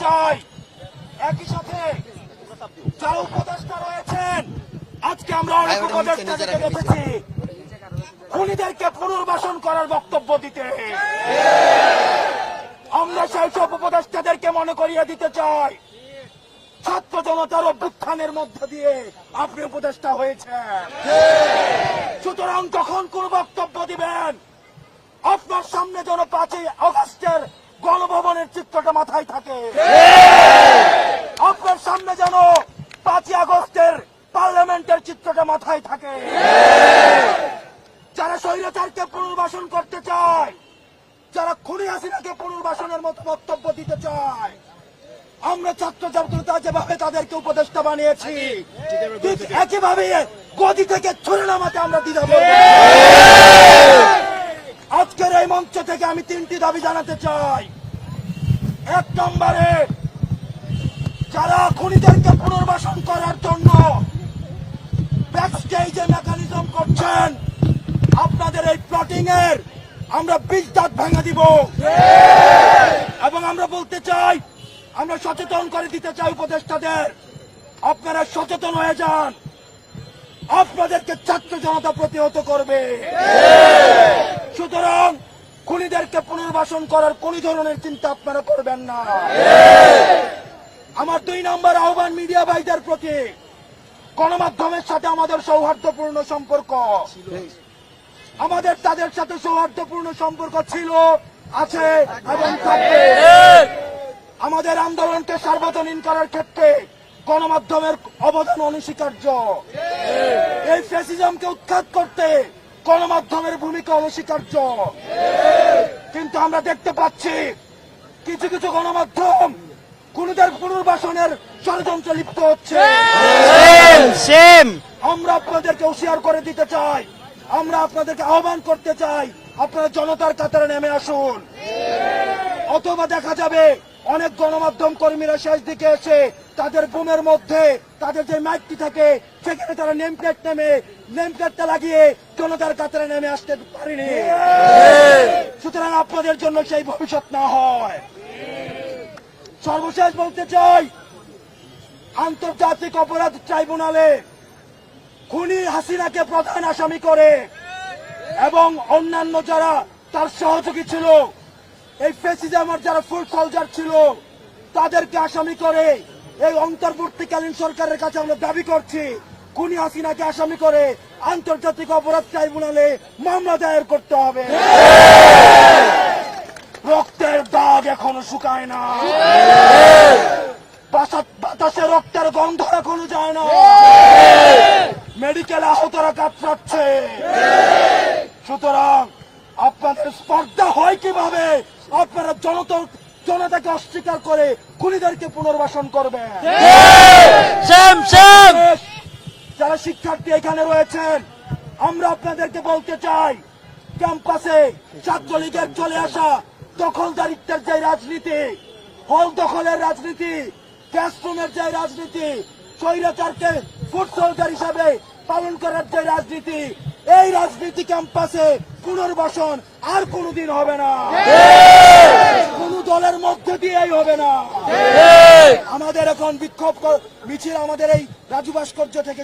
চাই। একই সাথে যারা উপদেষ্টা রয়েছেন, আজকে আমরা অনেক উপদেষ্টাদেরকে দেখেছি খুনিদেরকে পুনর্বাসন করার বক্তব্য দিতে। আমরা সেই সব উপদেষ্টাদেরকে মনে করিয়ে দিতে চাই, ছাত্র জনতার অভ্যুত্থানের মধ্য দিয়ে আপনি উপদেষ্টা হয়েছেন। সুতরাং যখন কোন বক্তব্য দিবেন, আপনার সামনে যেন 5ই আগস্টের গণভবনের চিত্রটা মাথায় থাকে, আপনার সামনে যেন 5ই আগস্টের পার্লামেন্টের চিত্রটা মাথায় থাকে। যারা স্বৈরাচারকে পুনর্বাসন করতে চায়, যারা খুনি হাসিনাকে পুনর্বাসনের মতো বক্তব্য দিতে চায়, আমরা ছাত্র জনতা যেভাবে তাদেরকে উপদেষ্টা বানিয়েছি, ঠিক একইভাবে গদি থেকে ছুড়ে নামাতে আমরা দ্বিধা করব। আজকের এই মঞ্চ থেকে আমি 3টি দাবি জানাতে চাই। 1 নম্বরে, যারা খুনিদেরকে পুনর্বাসন করার জন্য ব্যাকস্টেজে মেকানিজম করছেন, আপনাদের এই প্লটিং এর আমরা 20 দাঁত ভেঙে দিব। এবং আমরা বলতে চাই, আমরা সচেতন করে দিতে চাই উপদেষ্টাদের, আপনারা সচেতন হয়ে যান, আপনাদেরকে ছাত্র জনতা প্রতিহত করবে। সুতরাং খুনিদেরকে পুনর্বাসন করার কোন ধরনের চিন্তা আপনারা করবেন না। আমার 2 নম্বর আহ্বান মিডিয়া ভাইদের প্রতি, গণমাধ্যমের সাথে আমাদের সৌহার্দ্যপূর্ণ সম্পর্ক, আমাদের তাদের সাথে সৌহার্দ্যপূর্ণ সম্পর্ক ছিল, আছে এবং থাকবে। আমাদের আন্দোলনকে সার্বজনীন করার ক্ষেত্রে গণমাধ্যমের অবদান অনস্বীকার্য। এই ফ্যাসিজমকে উৎখাত করতে গণমাধ্যমের ভূমিকা অনস্বীকার্য। কিন্তু আমরা দেখতে পাচ্ছি কিছু কিছু গণমাধ্যম খুনিদের পুনর্বাসনের ষড়যন্ত্রে লিপ্ত হচ্ছে। আমরা আপনাদেরকে হুঁশিয়ার করে দিতে চাই, আমরা আপনাদেরকে আহ্বান করতে চাই, আপনারা জনতার কাতারে নেমে আসুন। অথবা দেখা যাবে অনেক গণমাধ্যম কর্মীরা শেষ দিকে এসে তাদের বুমের মধ্যে তাদের যে মাইকটি থাকে সেখানে তারা নেমপ্লেটটা লাগিয়ে জনতার কাতারে নেমে আসতে পারেনি। সুতরাং আপনাদের জন্য সেই ভবিষ্যৎ না হয়। সর্বশেষ বলতে চাই, আন্তর্জাতিক অপরাধ ট্রাইব্যুনালে খুনি হাসিনাকে প্রধান আসামি করে এবং অন্যান্য যারা তার সহযোগী ছিল, এই ফ্যাসিজমের যারা ফুল সোলজার ছিল, তাদেরকে আসামি করে এই অন্তর্বর্তীকালীন সরকারের কাছে আমরা দাবি করছি, খুনি হাসিনাকে আসামি করে আন্তর্জাতিক অপরাধ ট্রাইব্যুনালে মামলা দায়ের করতে হবে। রক্তের দাগ এখনো শুকায় না, বাতাসে রক্তের গন্ধ এখনো যায় না, মেডিকেল আহতরা কাতরাচ্ছে। সুতরাং আপনাদের স্পর্ধা হয় কিভাবে আপনারা জনতাকে অস্বীকার করে খুনিদেরকে পুনর্বাসন করবেন? যারা শিক্ষার্থী এখানে রয়েছেন, আমরা আপনাদেরকে বলতে চাই, ক্যাম্পাসে ছাত্রলীগের চলে আসা দখলদারিত্বের যে রাজনীতি, হল দখলের রাজনীতি, ক্লাসরুমের যে রাজনীতি, স্বৈরাচারকে ফুট সোলজার হিসাবে পালন করার যে রাজনীতি, এই রাজনীতি ক্যাম্পাসে পুনর্বাসন আর কোনদিন হবে না, কোন দলের মধ্যে দিয়েই হবে না। আমাদের এখন বিক্ষোভ মিছিল আমাদের এই রাজু ভাস্কর্য থেকে